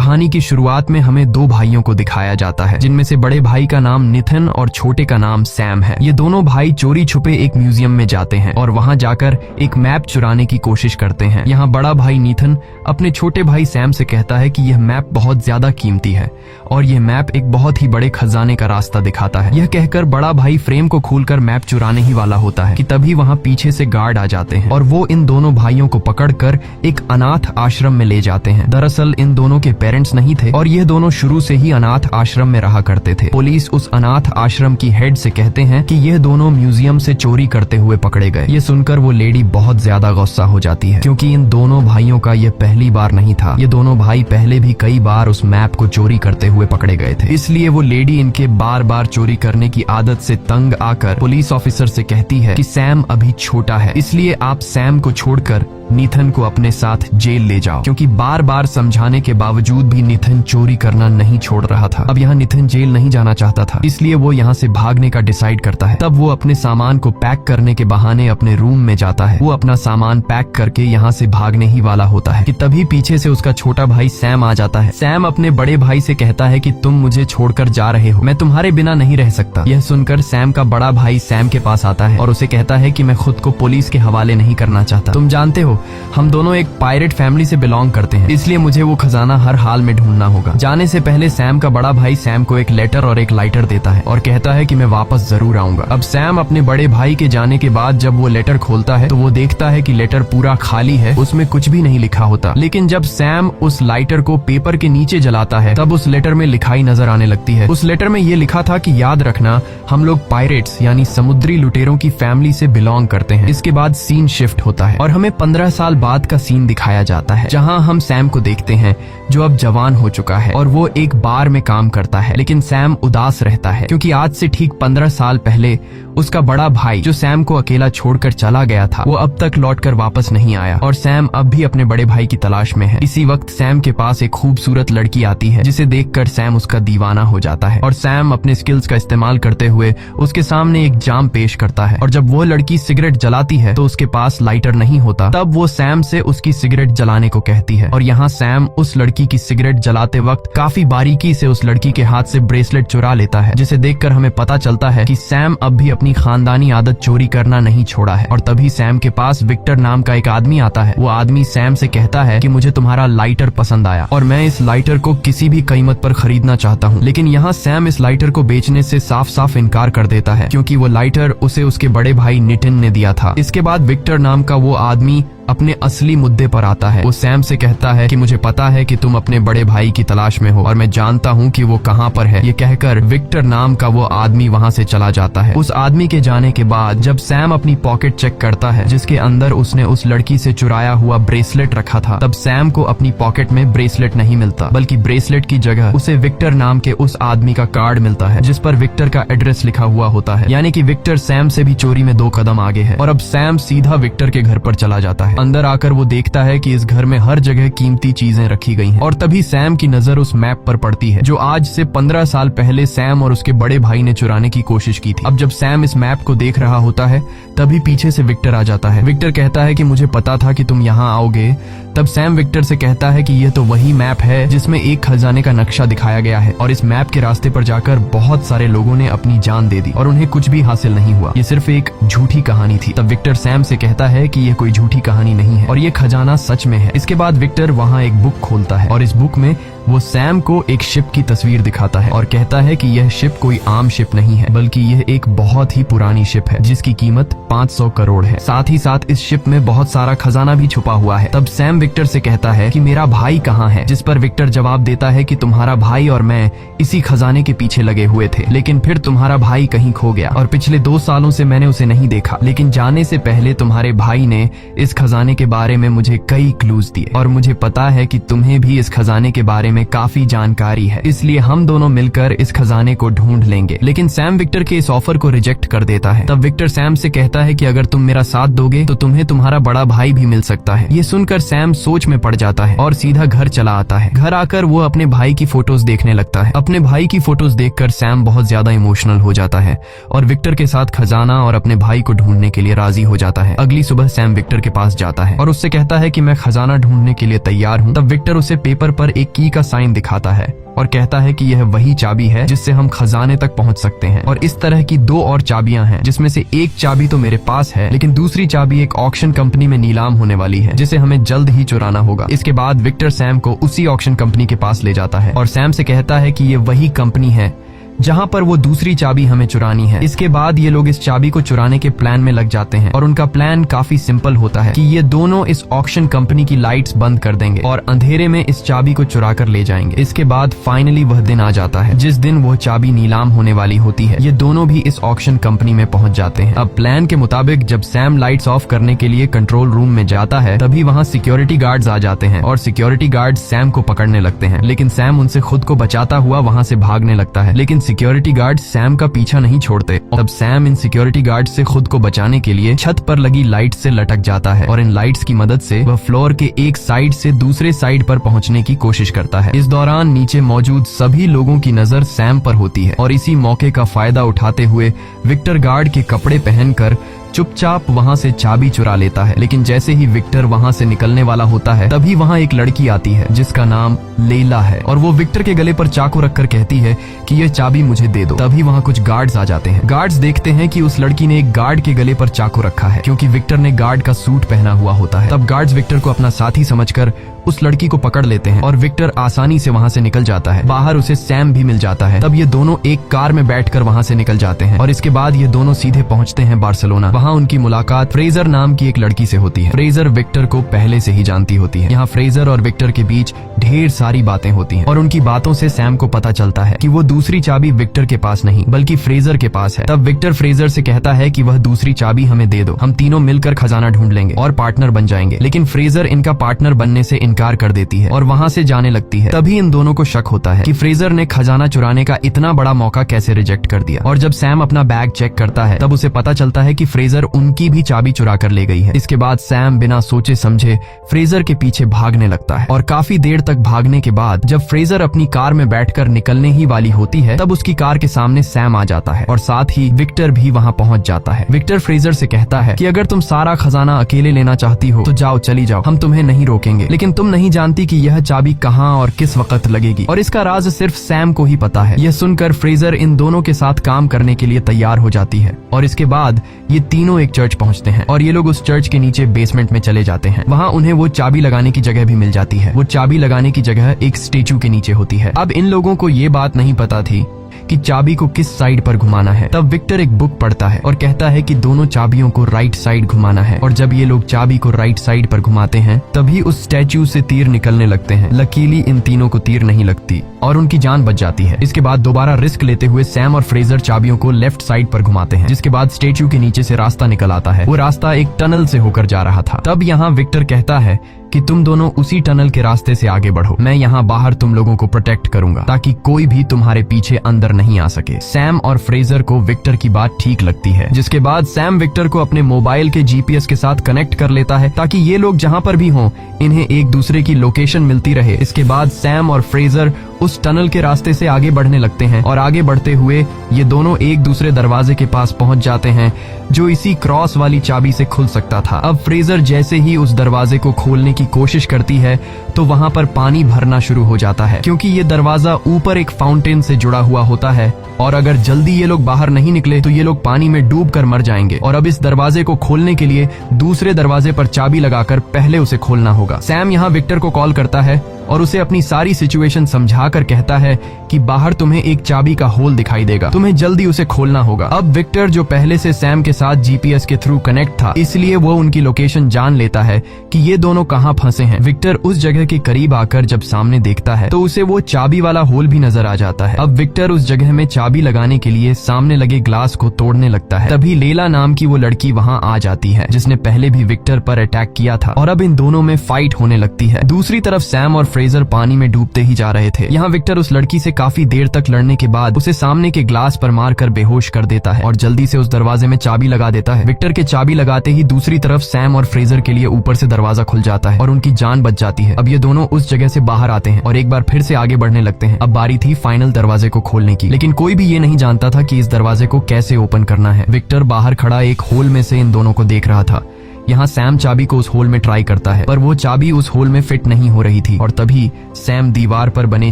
कहानी की शुरुआत में हमें दो भाइयों को दिखाया जाता है, जिनमें से बड़े भाई का नाम निथिन और छोटे का नाम सैम है। ये दोनों भाई चोरी छुपे एक म्यूजियम में जाते हैं और वहां जाकर एक मैप चुराने की कोशिश करते हैं। यहाँ बड़ा भाई निथिन अपने छोटे भाई सैम से कहता है कि यह मैप बहुत ज्यादा कीमती है और यह मैप एक बहुत ही बड़े खजाने का रास्ता दिखाता है। यह कहकर बड़ा भाई फ्रेम को खोलकर मैप चुराने ही वाला होता है कि तभी वहाँ पीछे से गार्ड आ जाते हैं और वो इन दोनों भाइयों को पकड़कर एक अनाथ आश्रम में ले जाते हैं। दरअसल इन दोनों के पेरेंट्स नहीं थे और यह दोनों शुरू से ही अनाथ आश्रम में रहा करते थे। पुलिस उस अनाथ आश्रम की हेड से कहते हैं कि यह दोनों म्यूजियम से चोरी करते हुए पकड़े गए। ये सुनकर वो लेडी बहुत ज्यादा गुस्सा हो जाती है, क्योंकि इन दोनों भाइयों का यह पहली बार नहीं था। ये दोनों भाई पहले भी कई बार उस मैप को चोरी करते हुए पकड़े गए थे। इसलिए वो लेडी इनके बार बार चोरी करने की आदत से तंग आकर पुलिस ऑफिसर से कहती है कि सैम अभी छोटा है, इसलिए आप सैम को छोड़कर निथिन को अपने साथ जेल ले जाओ, क्योंकि बार बार समझाने के बावजूद भी निथिन चोरी करना नहीं छोड़ रहा था। अब यहाँ निथिन जेल नहीं जाना चाहता था, इसलिए वो यहाँ से भागने का डिसाइड करता है। तब वो अपने सामान को पैक करने के बहाने अपने रूम में जाता है। वो अपना सामान पैक करके यहाँ से भागने ही वाला होता है कि तभी पीछे से उसका छोटा भाई सैम आ जाता है। सैम अपने बड़े भाई से कहता है कि तुम मुझे छोड़कर जा रहे हो, मैं तुम्हारे बिना नहीं रह सकता। यह सुनकर सैम का बड़ा भाई सैम के पास आता है और उसे कहता है कि मैं खुद को पुलिस के हवाले नहीं करना चाहता। तुम जानते हो हम दोनों एक पायरेट फैमिली से बिलोंग करते हैं, इसलिए मुझे वो खजाना हर हाल में ढूंढना होगा। जाने से पहले सैम का बड़ा भाई सैम को एक लेटर और एक लाइटर देता है और कहता है कि मैं वापस जरूर आऊंगा। अब सैम अपने बड़े भाई के जाने के बाद जब वो लेटर खोलता है तो वो देखता है कि लेटर पूरा खाली है, उसमें कुछ भी नहीं लिखा होता। लेकिन जब सैम उस लाइटर को पेपर के नीचे जलाता है तब उस लेटर में लिखाई नजर आने लगती है। उस लेटर में ये लिखा था कि याद रखना हम लोग पायरेट्स यानी समुद्री लुटेरों की फैमिली से बिलोंग करते हैं। इसके बाद सीन शिफ्ट होता है और हमें 15 साल बाद का सीन दिखाया जाता है, जहां हम सैम को देखते हैं जो अब जवान हो चुका है और वो एक बार में काम करता है। लेकिन सैम उदास रहता है, क्योंकि आज से ठीक 15 साल पहले उसका बड़ा भाई जो सैम को अकेला छोड़कर चला गया था वो अब तक लौटकर वापस नहीं आया और सैम अब भी अपने बड़े भाई की तलाश में है। इसी वक्त सैम के पास एक खूबसूरत लड़की आती है, जिसे देखकर सैम उसका दीवाना हो जाता है और सैम अपने स्किल्स का इस्तेमाल करते हुए उसके सामने एक जाम पेश करता है। और जब वो लड़की सिगरेट जलाती है तो उसके पास लाइटर नहीं होता। तब वो सैम से उसकी सिगरेट जलाने को कहती है और यहाँ सैम उस लड़की की सिगरेट जलाते वक्त काफी बारीकी से उस लड़की के हाथ से ब्रेसलेट चुरा लेता है, जिसे देखकर हमें पता चलता है कि सैम अब भी अपनी खानदानी आदत चोरी करना नहीं छोड़ा है। और तभी सैम के पास विक्टर नाम का एक आदमी आता है। वो आदमी सैम से कहता है कि मुझे तुम्हारा लाइटर पसंद आया और मैं इस लाइटर को किसी भी कीमत पर खरीदना चाहता हूँ। लेकिन यहाँ सैम इस लाइटर को बेचने से साफ साफ इनकार कर देता है, क्योंकि वो लाइटर उसे उसके बड़े भाई नितिन ने दिया था। इसके बाद विक्टर नाम का वो आदमी अपने असली मुद्दे पर आता है। वो सैम से कहता है कि मुझे पता है कि तुम अपने बड़े भाई की तलाश में हो और मैं जानता हूँ कि वो कहाँ पर है। ये कहकर विक्टर नाम का वो आदमी वहाँ से चला जाता है। उस आदमी के जाने के बाद जब सैम अपनी पॉकेट चेक करता है जिसके अंदर उसने उस लड़की से चुराया हुआ ब्रेसलेट रखा था, तब सैम को अपनी पॉकेट में ब्रेसलेट नहीं मिलता, बल्कि ब्रेसलेट की जगह उसे विक्टर नाम के उस आदमी का कार्ड मिलता है जिस पर विक्टर का एड्रेस लिखा हुआ होता है। यानी कि विक्टर सैम से भी चोरी में 2 कदम आगे है और अब सैम सीधा विक्टर के घर पर चला जाता है। अंदर आकर वो देखता है कि इस घर में हर जगह कीमती चीजें रखी गई हैं और तभी सैम की नजर उस मैप पर पड़ती है जो आज से 15 साल पहले सैम और उसके बड़े भाई ने चुराने की कोशिश की थी। अब जब सैम इस मैप को देख रहा होता है तभी पीछे से विक्टर आ जाता है। विक्टर कहता है कि मुझे पता था कि तुम यहाँ आओगे। तब सैम विक्टर से कहता है कि यह तो वही मैप है जिसमें एक खजाने का नक्शा दिखाया गया है और इस मैप के रास्ते पर जाकर बहुत सारे लोगों ने अपनी जान दे दी और उन्हें कुछ भी हासिल नहीं हुआ। ये सिर्फ एक झूठी कहानी थी। तब विक्टर सैम से कहता है कि यह कोई झूठी कहानी नहीं है और ये खजाना सच में है। इसके बाद विक्टर वहाँ एक बुक खोलता है और इस बुक में वो सैम को एक शिप की तस्वीर दिखाता है और कहता है कि यह शिप कोई आम शिप नहीं है, बल्कि यह एक बहुत ही पुरानी शिप है जिसकी कीमत 500 करोड़ है। साथ ही साथ इस शिप में बहुत सारा खजाना भी छुपा हुआ है। तब सैम विक्टर से कहता है कि मेरा भाई कहाँ है, जिस पर विक्टर जवाब देता है कि तुम्हारा भाई और मैं इसी खजाने के पीछे लगे हुए थे, लेकिन फिर तुम्हारा भाई कहीं खो गया और पिछले 2 सालों से मैंने उसे नहीं देखा। लेकिन जाने से पहले तुम्हारे भाई ने इस खजाने के बारे में मुझे कई क्लूज दिए और मुझे पता है कि तुम्हें भी इस खजाने के बारे में काफी जानकारी है, इसलिए हम दोनों मिलकर इस खजाने को ढूंढ लेंगे। लेकिन सैम विक्टर के इस ऑफर को रिजेक्ट कर देता है। तब विक्टर सैम से कहता है कि अगर तुम मेरा साथ दोगे तो तुम्हें तुम्हारा बड़ा भाई भी मिल सकता है। ये सुनकर सैम सोच में पड़ जाता है और सीधा घर चला आता है। घर आकर वो अपने भाई की फोटोज देखने लगता है। अपने भाई की फोटोज देखकर सैम बहुत ज्यादा इमोशनल हो जाता है और विक्टर के साथ खजाना और अपने भाई को ढूंढने के लिए राजी हो जाता है। अगली सुबह सैम विक्टर के पास जाता है और उससे कहता है कि मैं खजाना ढूंढने के लिए तैयार हूँ। तब विक्टर उसे पेपर पर एक की का साइन दिखाता है और कहता है कि यह वही चाबी है जिससे हम खजाने तक पहुंच सकते हैं। और इस तरह की 2 और चाबियां हैं, जिसमें से एक चाबी तो मेरे पास है, लेकिन दूसरी चाबी एक ऑक्शन कंपनी में नीलाम होने वाली है, जिसे हमें जल्द ही चुराना होगा। इसके बाद विक्टर सैम को उसी ऑक्शन कंपनी के पास ले जाता है और सैम से कहता है कि ये वही कंपनी है जहां पर वो दूसरी चाबी हमें चुरानी है। इसके बाद ये लोग इस चाबी को चुराने के प्लान में लग जाते हैं और उनका प्लान काफी सिंपल होता है कि ये दोनों इस ऑक्शन कंपनी की लाइट्स बंद कर देंगे और अंधेरे में इस चाबी को चुरा कर ले जाएंगे। इसके बाद फाइनली वह दिन आ जाता है जिस दिन वह चाबी नीलाम होने वाली होती है। ये दोनों भी इस ऑक्शन कंपनी में पहुंच जाते हैं। अब प्लान के मुताबिक जब सैम लाइट्स ऑफ करने के लिए कंट्रोल रूम में जाता है, तभी वहाँ सिक्योरिटी गार्ड्स आ जाते हैं और सिक्योरिटी गार्ड्स सैम को पकड़ने लगते हैं, लेकिन सैम उनसे खुद को बचाता हुआ वहाँ से भागने लगता है। लेकिन सिक्योरिटी गार्ड सैम का पीछा नहीं छोड़ते। तब सैम इन सिक्योरिटी गार्ड से खुद को बचाने के लिए छत पर लगी लाइट से लटक जाता है और इन लाइट्स की मदद से वह फ्लोर के एक साइड से दूसरे साइड पर पहुंचने की कोशिश करता है। इस दौरान नीचे मौजूद सभी लोगों की नजर सैम पर होती है और इसी मौके का फायदा उठाते हुए विक्टर गार्ड के कपड़े पहनकर चुपचाप वहाँ से चाबी चुरा लेता है। लेकिन जैसे ही विक्टर वहाँ से निकलने वाला होता है, तभी वहाँ एक लड़की आती है जिसका नाम लेला है और वो विक्टर के गले पर चाकू रखकर कहती है कि यह चाबी मुझे दे दो। तभी वहाँ कुछ गार्ड्स आ जाते हैं। गार्ड्स देखते हैं कि उस लड़की ने एक गार्ड के गले पर चाकू रखा है, क्योंकि विक्टर ने गार्ड का सूट पहना हुआ होता है। तब गार्ड्स विक्टर को अपना साथी समझकर उस लड़की को पकड़ लेते हैं और विक्टर आसानी से वहाँ से निकल जाता है। बाहर उसे सैम भी मिल जाता है। तब ये दोनों एक कार में बैठकर वहाँ से निकल जाते हैं और इसके बाद ये दोनों सीधे पहुँचते हैं बार्सिलोना। वहाँ उनकी मुलाकात फ्रेजर नाम की एक लड़की से होती है। फ्रेजर विक्टर को पहले से ही जानती होती है। यहाँ फ्रेजर और विक्टर के बीच ढेर सारी बातें होती हैं और उनकी बातों से सैम को पता चलता है कि वो दूसरी चाबी विक्टर के पास नहीं बल्कि फ्रेजर के पास है। तब विक्टर फ्रेजर से कहता है कि वह दूसरी चाबी हमें दे दो, हम तीनों मिलकर खजाना ढूंढ लेंगे और पार्टनर बन जाएंगे। लेकिन फ्रेजर इनका पार्टनर बनने से इनकार कर देती है और वहाँ से जाने लगती है। तभी इन दोनों को शक होता है कि फ्रेजर ने खजाना चुराने का इतना बड़ा मौका कैसे रिजेक्ट कर दिया। और जब सैम अपना बैग चेक करता है, तब उसे पता चलता है कि फ्रेजर उनकी भी चाबी चुरा कर ले गई है। इसके बाद सैम बिना सोचे समझे फ्रेजर के पीछे भागने लगता है और काफी देर तक भागने के बाद जब फ्रेजर अपनी कार में बैठकर निकलने ही वाली होती है, तब उसकी कार के सामने सैम आ जाता है और साथ ही विक्टर भी वहाँ पहुँच जाता है। विक्टर फ्रेजर से कहता है कि अगर तुम सारा खजाना अकेले लेना चाहती हो तो जाओ, चली जाओ, हम तुम्हें नहीं रोकेंगे, लेकिन तुम नहीं जानती कि यह चाबी कहाँ और किस वक्त लगेगी और इसका राज सिर्फ सैम को ही पता है। यह सुनकर फ्रेजर इन दोनों के साथ काम करने के लिए तैयार हो जाती है और इसके बाद ये तीनों एक चर्च पहुंचते हैं और ये लोग उस चर्च के नीचे बेसमेंट में चले जाते हैं। वहाँ उन्हें वो चाबी लगाने की जगह भी मिल जाती है। वो चाबी लगाने की जगह एक स्टेचू के नीचे होती है। अब इन लोगों को ये बात नहीं पता थी कि चाबी को किस साइड पर घुमाना है। तब विक्टर एक बुक पढ़ता है और कहता है कि दोनों चाबियों को राइट साइड घुमाना है और जब ये लोग चाबी को राइट साइड पर घुमाते हैं, तभी उस स्टैच्यू से तीर निकलने लगते हैं। लकीली इन तीनों को तीर नहीं लगती और उनकी जान बच जाती है। इसके बाद दोबारा रिस्क लेते हुए सैम और फ्रेजर चाबियों को लेफ्ट साइड पर घुमाते हैं, जिसके बाद स्टैच्यू के नीचे से रास्ता निकल आता है। वो रास्ता एक टनल से होकर जा रहा था। तब यहाँ विक्टर कहता है कि तुम दोनों उसी टनल के रास्ते से आगे बढ़ो, मैं यहाँ बाहर तुम लोगों को प्रोटेक्ट करूंगा ताकि कोई भी तुम्हारे पीछे अंदर नहीं आ सके। सैम और फ्रेजर को विक्टर की बात ठीक लगती है, जिसके बाद सैम विक्टर को अपने मोबाइल के जीपीएस के साथ कनेक्ट कर लेता है ताकि ये लोग जहाँ पर भी हों इन्हें एक दूसरे की लोकेशन मिलती रहे। इसके बाद सैम और फ्रेजर उस टनल के रास्ते से आगे बढ़ने लगते हैं और आगे बढ़ते हुए ये दोनों एक दूसरे दरवाजे के पास पहुंच जाते हैं जो इसी क्रॉस वाली चाबी से खुल सकता था। अब फ्रेजर जैसे ही उस दरवाजे को खोलने की कोशिश करती है तो वहां पर पानी भरना शुरू हो जाता है, क्योंकि ये दरवाजा ऊपर एक फाउंटेन से जुड़ा हुआ होता है और अगर जल्दी ये लोग बाहर नहीं निकले तो ये लोग पानी में डूब कर मर जाएंगे। और अब इस दरवाजे को खोलने के लिए दूसरे दरवाजे पर चाबी लगाकर पहले उसे खोलना होगा। सैम यहाँ विक्टर को कॉल करता है और उसे अपनी सारी सिचुएशन समझाकर कहता है कि बाहर तुम्हें एक चाबी का होल दिखाई देगा, तुम्हें जल्दी उसे खोलना होगा। अब विक्टर जो पहले से सैम के साथ जीपीएस के थ्रू कनेक्ट था, इसलिए वो उनकी लोकेशन जान लेता है कि ये दोनों कहाँ फंसे हैं। विक्टर उस जगह के करीब आकर जब सामने देखता है तो उसे वो चाबी वाला होल भी नजर आ जाता है। अब विक्टर उस जगह में चाबी लगाने के लिए सामने लगे ग्लास को तोड़ने लगता है। तभी लेला नाम की वो लड़की वहाँ आ जाती है जिसने पहले भी विक्टर पर अटैक किया था और अब इन दोनों में फाइट होने लगती है। दूसरी तरफ सैम और फ्रेजर पानी में डूबते ही जा रहे थे। यहाँ विक्टर उस लड़की से काफी देर तक लड़ने के बाद उसे सामने के ग्लास पर मारकर बेहोश कर देता है और जल्दी से उस दरवाजे में चाबी लगा देता है। विक्टर के चाबी लगाते ही दूसरी तरफ सैम और फ्रेजर के लिए ऊपर से दरवाजा खुल जाता है और उनकी जान बच जाती है। अब ये दोनों उस जगह से बाहर आते हैं और एक बार फिर से आगे बढ़ने लगते हैं। अब बारी थी फाइनल दरवाजे को खोलने की, लेकिन कोई भी ये नहीं जानता था कि इस दरवाजे को कैसे ओपन करना है। विक्टर बाहर खड़ा एक होल में से इन दोनों को देख रहा था। यहाँ सैम चाबी को उस होल में ट्राई करता है, पर वो चाबी उस होल में फिट नहीं हो रही थी। और तभी सैम दीवार पर बने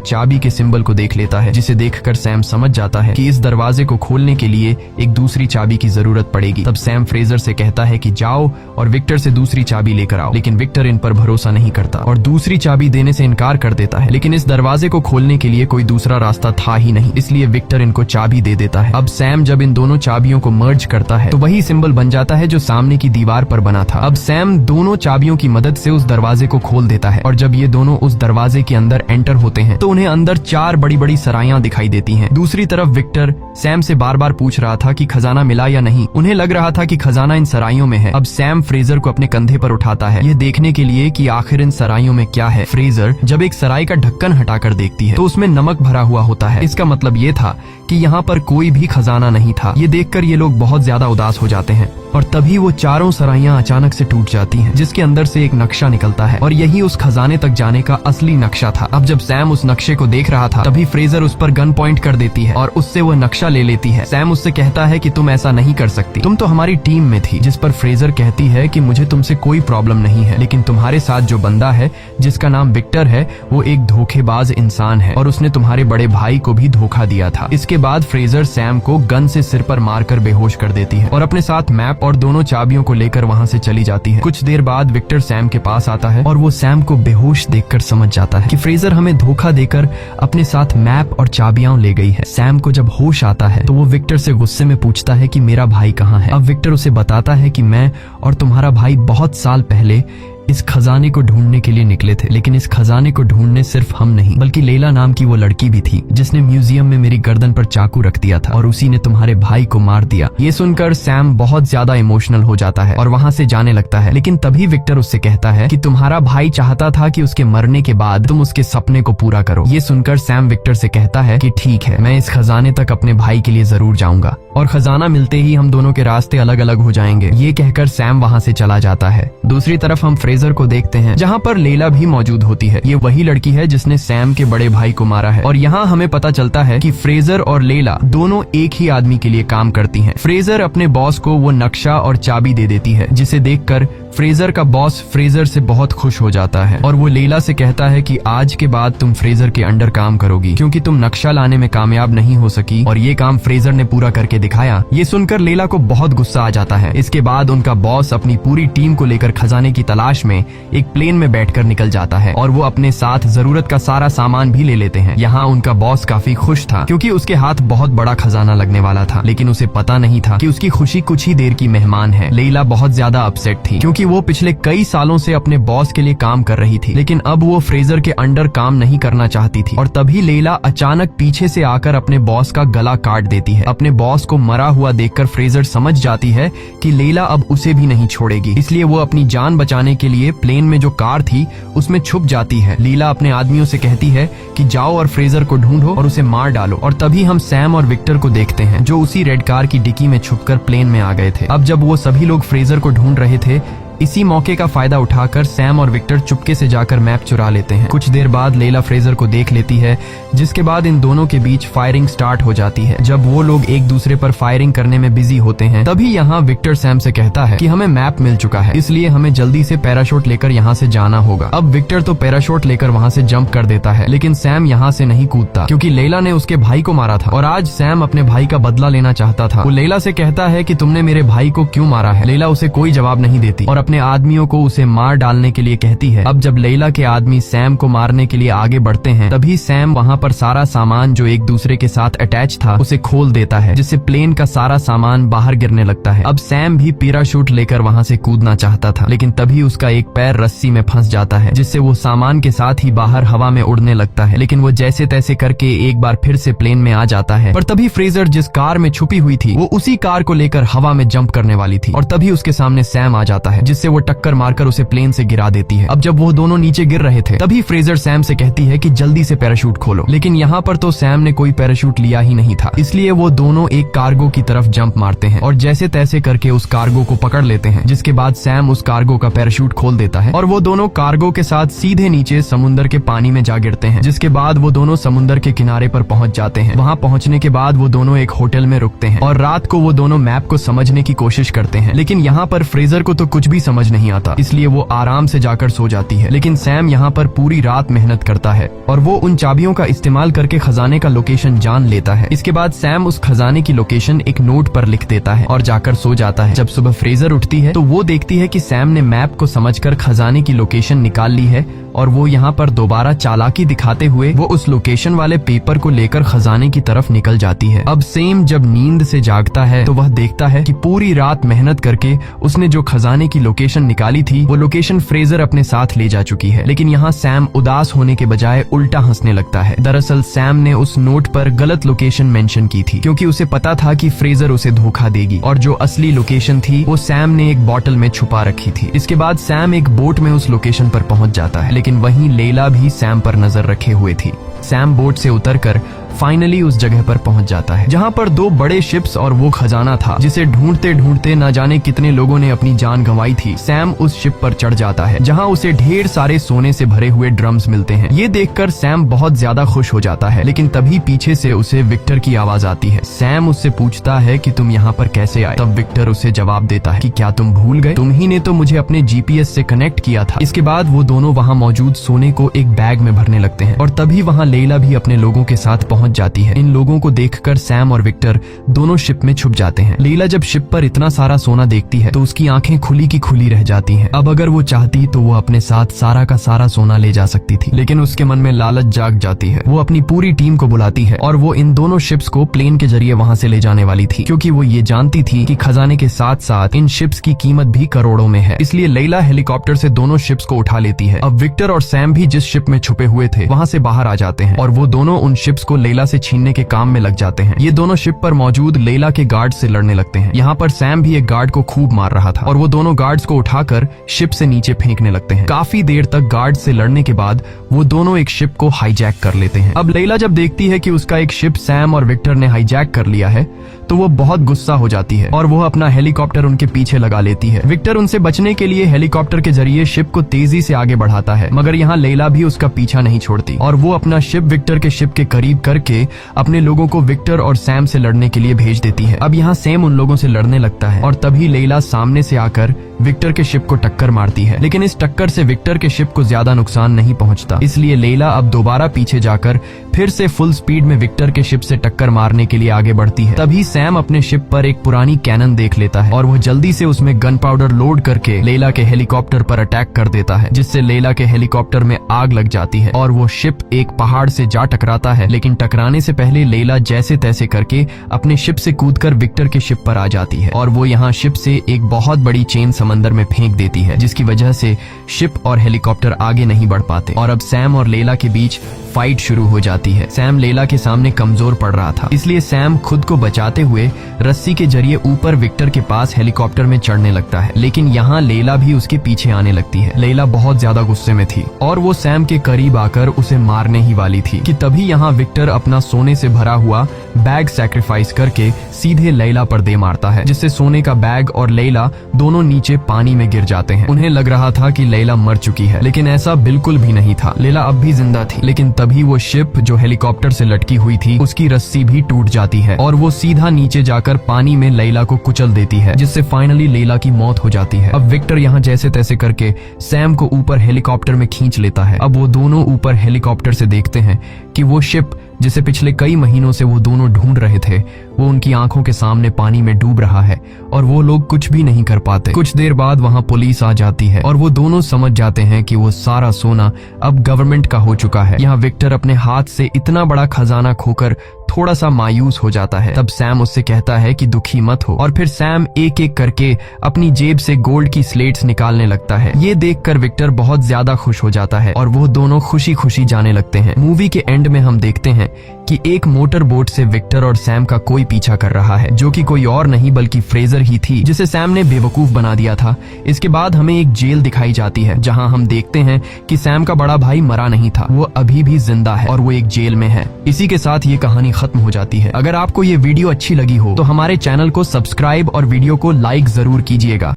चाबी के सिंबल को देख लेता है, जिसे देखकर सैम समझ जाता है कि इस दरवाजे को खोलने के लिए एक दूसरी चाबी की जरूरत पड़ेगी। तब सैम फ्रेजर से कहता है कि जाओ और विक्टर से दूसरी चाबी लेकर आओ, लेकिन विक्टर इन पर भरोसा नहीं करता और दूसरी चाबी देने से इनकार कर देता है। लेकिन इस दरवाजे को खोलने के लिए कोई दूसरा रास्ता था ही नहीं, इसलिए विक्टर इनको चाबी दे देता है। अब सैम जब इन दोनों चाबियों को मर्ज करता है तो वही सिंबल बन जाता है जो सामने की दीवार पर बना था। अब सैम दोनों चाबियों की मदद से उस दरवाजे को खोल देता है और जब ये दोनों उस दरवाजे के अंदर एंटर होते हैं तो उन्हें अंदर 4 बड़ी बड़ी सराइयां दिखाई देती हैं। दूसरी तरफ विक्टर सैम से बार बार पूछ रहा था कि खजाना मिला या नहीं। उन्हें लग रहा था कि खजाना इन सराइयों में है। अब सैम फ्रेजर को अपने कंधे पर उठाता है, ये देखने के लिए कि आखिर इन सराइयों में क्या है। फ्रेजर जब एक सराय का ढक्कन हटाकर देखती है तो उसमें नमक भरा हुआ होता है। इसका मतलब ये था कि यहाँ पर कोई भी खजाना नहीं था। ये देखकर ये लोग बहुत ज्यादा उदास हो जाते हैं और तभी वो चारों सराइयां अचानक से टूट जाती हैं, जिसके अंदर से एक नक्शा निकलता है और यही उस खजाने तक जाने का असली नक्शा था। अब जब सैम उस नक्शे को देख रहा था तभी फ्रेजर उस पर गन पॉइंट कर देती है और उससे वो नक्शा ले लेती है। सैम उससे कहता है कि तुम ऐसा नहीं कर सकती, तुम तो हमारी टीम में थी। जिस पर फ्रेजर कहती है कि मुझे तुमसे कोई प्रॉब्लम नहीं है, लेकिन तुम्हारे साथ जो बंदा है जिसका नाम विक्टर है वो एक धोखेबाज इंसान है और उसने तुम्हारे बड़े भाई को भी धोखा दिया था। इसके बाद फ्रेजर सैम को गन से सिर पर मारकर बेहोश कर देती है और अपने साथ मैप और दोनों चाबियों को लेकर वहाँ से चली जाती है। कुछ देर बाद विक्टर सैम के पास आता है और वो सैम को बेहोश देखकर समझ जाता है कि फ्रेजर हमें धोखा देकर अपने साथ मैप और चाबियां ले गई है। सैम को जब होश आता है तो वो विक्टर से गुस्से में पूछता है कि मेरा भाई कहाँ है। अब विक्टर उसे बताता है कि मैं और तुम्हारा भाई बहुत साल पहले इस खजाने को ढूंढने के लिए निकले थे, लेकिन इस खजाने को ढूंढने सिर्फ हम नहीं बल्कि लैला नाम की वो लड़की भी थी जिसने म्यूजियम में मेरी गर्दन पर चाकू रख दिया था और उसी ने तुम्हारे भाई को मार दिया। ये सुनकर सैम बहुत ज्यादा इमोशनल हो जाता है और वहाँ से जाने लगता है, लेकिन तभी विक्टर उससे कहता है कि तुम्हारा भाई चाहता था कि उसके मरने के बाद तुम उसके सपने को पूरा करो। ये सुनकर सैम विक्टर से कहता है कि ठीक है, मैं इस खजाने तक अपने भाई के लिए जरूर जाऊंगा और खजाना मिलते ही हम दोनों के रास्ते अलग अलग हो जाएंगे। ये कहकर सैम वहाँ से चला जाता है। दूसरी तरफ हम फ्रेजर को देखते हैं जहाँ पर लैला भी मौजूद होती है। ये वही लड़की है जिसने सैम के बड़े भाई को मारा है और यहाँ हमें पता चलता है कि फ्रेजर और लैला दोनों एक ही आदमी के लिए काम करती हैं। फ्रेजर अपने बॉस को वो नक्शा और चाबी दे देती है, जिसे देखकर फ्रेजर का बॉस फ्रेजर से बहुत खुश हो जाता है और वो लैला से कहता है कि आज के बाद तुम फ्रेजर के अंडर काम करोगी क्योंकि तुम नक्शा लाने में कामयाब नहीं हो सकी और ये काम फ्रेजर ने पूरा करके दिखाया। ये सुनकर लैला को बहुत गुस्सा आ जाता है। इसके बाद उनका बॉस अपनी पूरी टीम को लेकर खजाने की तलाश में एक प्लेन में बैठकर निकल जाता है और वो अपने साथ जरूरत का सारा सामान भी ले लेते हैं। यहाँ उनका बॉस काफी खुश था क्योंकि उसके हाथ बहुत बड़ा खजाना लगने वाला था, लेकिन उसे पता नहीं था कि उसकी खुशी कुछ ही देर की मेहमान है। लैला बहुत ज्यादा अपसेट थी क्योंकि वो पिछले कई सालों से अपने बॉस के लिए काम कर रही थी, लेकिन अब वो फ्रेजर के अंडर काम नहीं करना चाहती थी। और तभी लैला अचानक पीछे से आकर अपने बॉस का गला काट देती है। अपने बॉस को मरा हुआ देखकर फ्रेजर समझ जाती है कि लैला अब उसे भी नहीं छोड़ेगी, इसलिए वो अपनी जान बचाने के लिए प्लेन में जो कार थी उसमें छुप जाती है। लैला अपने आदमियों से कहती है कि जाओ और फ्रेजर को ढूंढो और उसे मार डालो। और तभी हम सैम और विक्टर को देखते हैं जो उसी रेड कार की डिक्की में छुपकर प्लेन में आ गए थे। अब जब वो सभी लोग फ्रेजर को ढूंढ रहे थे, इसी मौके का फायदा उठाकर सैम और विक्टर चुपके से जाकर मैप चुरा लेते हैं। कुछ देर बाद लैला फ्रेजर को देख लेती है, जिसके बाद इन दोनों के बीच फायरिंग स्टार्ट हो जाती है। जब वो लोग एक दूसरे पर फायरिंग करने में बिजी होते हैं तभी यहाँ विक्टर सैम से कहता है कि हमें मैप मिल चुका है, इसलिए हमें जल्दी से पैराशूट लेकर यहाँ से जाना होगा। अब विक्टर तो पैराशूट लेकर वहाँ से जंप कर देता है, लेकिन सैम यहाँ से नहीं कूदता क्योंकि लैला ने उसके भाई को मारा था और आज सैम अपने भाई का बदला लेना चाहता था। वो लैला से कहता है कि तुमने मेरे भाई को क्यों मारा है। लैला उसे कोई जवाब नहीं देती और अपने आदमियों को उसे मार डालने के लिए कहती है। अब जब लैला के आदमी सैम को मारने के लिए आगे बढ़ते हैं तभी सैम वहाँ पर सारा सामान जो एक दूसरे के साथ अटैच था उसे खोल देता है, जिससे प्लेन का सारा सामान बाहर गिरने लगता है। अब सैम भी पैराशूट लेकर वहाँ से कूदना चाहता था, लेकिन तभी उसका एक पैर रस्सी में फंस जाता है, जिससे वो सामान के साथ ही बाहर हवा में उड़ने लगता है। लेकिन वो जैसे तैसे करके एक बार फिर से प्लेन में आ जाता है। पर तभी फ्रेजर जिस कार में छुपी हुई थी वो उसी कार को लेकर हवा में जंप करने वाली थी और तभी उसके सामने सैम आ जाता है, जिससे वो टक्कर मारकर उसे प्लेन से गिरा देती है। अब जब वो दोनों नीचे गिर रहे थे तभी फ्रेजर सैम से कहती है कि जल्दी से पैराशूट खोलो, लेकिन यहाँ पर तो सैम ने कोई पैराशूट लिया ही नहीं था, इसलिए वो दोनों एक कार्गो की तरफ जंप मारते हैं और जैसे तैसे करके उस कार्गो को पकड़ लेते हैं, जिसके बाद सैम उस कार्गो का पैराशूट खोल देता है और वो दोनों कार्गो के साथ सीधे नीचे समुद्र के पानी में जा गिरते हैं। जिसके बाद वो दोनों समुद्र के किनारे पर पहुंच जाते हैं। वहां पहुंचने के बाद वो दोनों एक होटल में रुकते हैं और रात को वो दोनों मैप को समझने की कोशिश करते हैं, लेकिन यहाँ पर फ्रेजर को तो कुछ भी समझ नहीं आता, इसलिए वो आराम से जाकर सो जाती है। लेकिन सैम यहाँ पर पूरी रात मेहनत करता है और वो उन चाबियों का इस्तेमाल करके खजाने का लोकेशन जान लेता है। इसके बाद सैम उस खजाने की लोकेशन एक नोट पर लिख देता है और जाकर सो जाता है। जब सुबह फ्रेजर उठती है तो वो देखती है कि सैम ने मैप को समझकर खजाने की लोकेशन निकाल ली है और वो यहाँ पर दोबारा चालाकी दिखाते हुए वो उस लोकेशन वाले पेपर को लेकर खजाने की तरफ निकल जाती है। अब सैम जब नींद से जागता है तो वह देखता है कि पूरी रात मेहनत करके उसने जो खजाने की लोकेशन निकाली थी वो लोकेशन फ्रेजर अपने साथ ले जा चुकी है। लेकिन यहाँ सैम उदास होने के बजाय उल्टा हंसने लगता है। दरअसल सैम ने उस नोट पर गलत लोकेशन मेंशन की थी, क्योंकि उसे पता था कि फ्रेजर उसे धोखा देगी और जो असली लोकेशन थी वो सैम ने एक बॉटल में छुपा रखी थी। इसके बाद सैम एक बोट में उस लोकेशन पर पहुंच जाता है, लेकिन वहीं लैला भी सैम पर नजर रखे हुए थी। सैम बोट से उतरकर फाइनली उस जगह पर पहुंच जाता है जहां पर दो बड़े शिप्स और वो खजाना था जिसे ढूंढते ढूंढते न जाने कितने लोगों ने अपनी जान गंवाई थी। सैम उस शिप पर चढ़ जाता है जहां उसे ढेर सारे सोने से भरे हुए ड्रम्स मिलते हैं। ये देखकर सैम बहुत ज्यादा खुश हो जाता है, लेकिन तभी पीछे से उसे विक्टर की आवाज आती है। सैम उससे पूछता है कि तुम यहाँ पर कैसे आए? तब विक्टर उसे जवाब देता है कि क्या तुम भूल गए? तुम ही ने तो मुझे अपने जीपीएस से कनेक्ट किया था। इसके बाद वो दोनों वहाँ मौजूद सोने को एक बैग में भरने लगते हैं और तभी वहाँ लैला भी अपने लोगों के साथ पहुंच जाती है। इन लोगों को देखकर सैम और विक्टर दोनों शिप में छुप जाते हैं। लैला जब शिप पर इतना सारा सोना देखती है तो उसकी आंखें खुली की खुली रह जाती हैं। अब अगर वो चाहती तो वो अपने साथ सारा का सारा सोना ले जा सकती थी, लेकिन उसके मन में लालच जाग जाती है। वो अपनी पूरी टीम को बुलाती है और वो इन दोनों शिप्स को प्लेन के जरिए वहां से ले जाने वाली थी, क्योंकि वो ये जानती थी कि खजाने के साथ साथ इन शिप्स की कीमत भी करोड़ों में है। इसलिए लैला हेलीकॉप्टर से दोनों शिप्स को उठा लेती है। अब विक्टर और सैम भी जिस शिप में छुपे हुए थे वहां से बाहर आ जाते हैं और वो दोनों उन शिप्स को लैला से छीनने के काम में लग जाते हैं। ये दोनों शिप पर मौजूद लैला के गार्ड से लड़ने लगते हैं। यहाँ पर सैम भी एक गार्ड को खूब मार रहा था और वो दोनों गार्ड्स को उठाकर शिप से नीचे फेंकने लगते हैं। काफी देर तक गार्ड से लड़ने के बाद वो दोनों एक शिप को हाईजैक कर लेते हैं। अब लैला जब देखती है कि उसका एक शिप सैम और विक्टर ने हाईजैक कर लिया है तो वो बहुत गुस्सा हो जाती है और वो अपना हेलीकॉप्टर उनके पीछे लगा लेती है। विक्टर उनसे बचने के लिए हेलीकॉप्टर के जरिए शिप को तेजी से आगे बढ़ाता है, मगर यहाँ लैला भी उसका पीछा नहीं छोड़ती और वो अपना शिप विक्टर के शिप के करीब करके अपने लोगों को विक्टर और सैम से लड़ने के लिए भेज देती है। अब यहाँ सैम उन लोगों से लड़ने लगता है और तभी लैला सामने से आकर विक्टर के शिप को टक्कर मारती है, लेकिन इस टक्कर से विक्टर के शिप को ज्यादा नुकसान नहीं पहुंचता। इसलिए लैला अब दोबारा पीछे जाकर फिर से फुल स्पीड में विक्टर के शिप से टक्कर मारने के लिए आगे बढ़ती है। तभी सैम अपने शिप पर एक पुरानी कैनन देख लेता है और वो जल्दी से उसमें गन पाउडर लोड करके लैला के हेलीकॉप्टर पर अटैक कर देता है, जिससे लैला के हेलीकॉप्टर में आग लग जाती है और वो शिप एक पहाड़ से जा टकराता है। लेकिन टकराने से पहले लैला जैसे तैसे करके अपने शिप से कूदकर विक्टर के शिप पर आ जाती है और वो यहाँ शिप से एक बहुत बड़ी चेन समंदर में फेंक देती है, जिसकी वजह से शिप और हेलीकॉप्टर आगे नहीं बढ़ पाते और अब सैम और लैला के बीच फाइट शुरू हो जाती है। सैम लैला के सामने कमजोर पड़ रहा था, इसलिए सैम खुद को बचाते हुए रस्सी के जरिए ऊपर विक्टर के पास हेलीकॉप्टर में चढ़ने लगता है, लेकिन यहाँ लैला भी उसके पीछे आने लगती है। लैला बहुत ज्यादा गुस्से में थी और वो सैम के करीब आकर उसे मारने ही वाली थी कि तभी यहाँ विक्टर अपना सोने से भरा हुआ बैग सैक्रिफाइस करके सीधे लैला पर दे मारता है, जिससे सोने का बैग और लैला दोनों नीचे पानी में गिर जाते हैं। उन्हें लग रहा था कि लैला मर चुकी है, लेकिन ऐसा बिल्कुल भी नहीं था। लैला अब भी जिंदा थी, लेकिन तभी वो शिप जो हेलीकॉप्टर से लटकी हुई थी उसकी रस्सी भी टूट जाती है और वो सीधा नीचे जाकर पानी में लैला को कुचल देती है, जिससे फाइनली लैला की मौत हो जाती है। अब विक्टर यहाँ जैसे तैसे करके सैम को ऊपर हेलीकॉप्टर में खींच लेता है। अब वो दोनों ऊपर हेलीकॉप्टर से देखते हैं कि वो शिप जिसे पिछले कई महीनों से वो दोनों ढूंढ रहे थे वो उनकी आंखों के सामने पानी में डूब रहा है और वो लोग कुछ भी नहीं कर पाते। कुछ देर बाद वहाँ पुलिस आ जाती है और वो दोनों समझ जाते हैं कि वो सारा सोना अब गवर्नमेंट का हो चुका है। यहाँ विक्टर अपने हाथ से इतना बड़ा खजाना खोकर थोड़ा सा मायूस हो जाता है। तब सैम उससे कहता है कि दुखी मत हो और फिर सैम एक एक करके अपनी जेब से गोल्ड की स्लेट्स निकालने लगता है। ये देखकर विक्टर बहुत ज्यादा खुश हो जाता है और वो दोनों खुशी खुशी जाने लगते हैं। मूवी के एंड में हम देखते हैं कि एक मोटर बोट से विक्टर और सैम का कोई पीछा कर रहा है, जो कि कोई और नहीं बल्कि फ्रेजर ही थी, जिसे सैम ने बेवकूफ बना दिया था। इसके बाद हमें एक जेल दिखाई जाती है, जहां हम देखते हैं कि सैम का बड़ा भाई मरा नहीं था, वो अभी भी जिंदा है और वो एक जेल में है। इसी के साथ ये कहानी खत्म हो जाती है। अगर आपको ये वीडियो अच्छी लगी हो तो हमारे चैनल को सब्सक्राइब और वीडियो को लाइक जरूर कीजिएगा।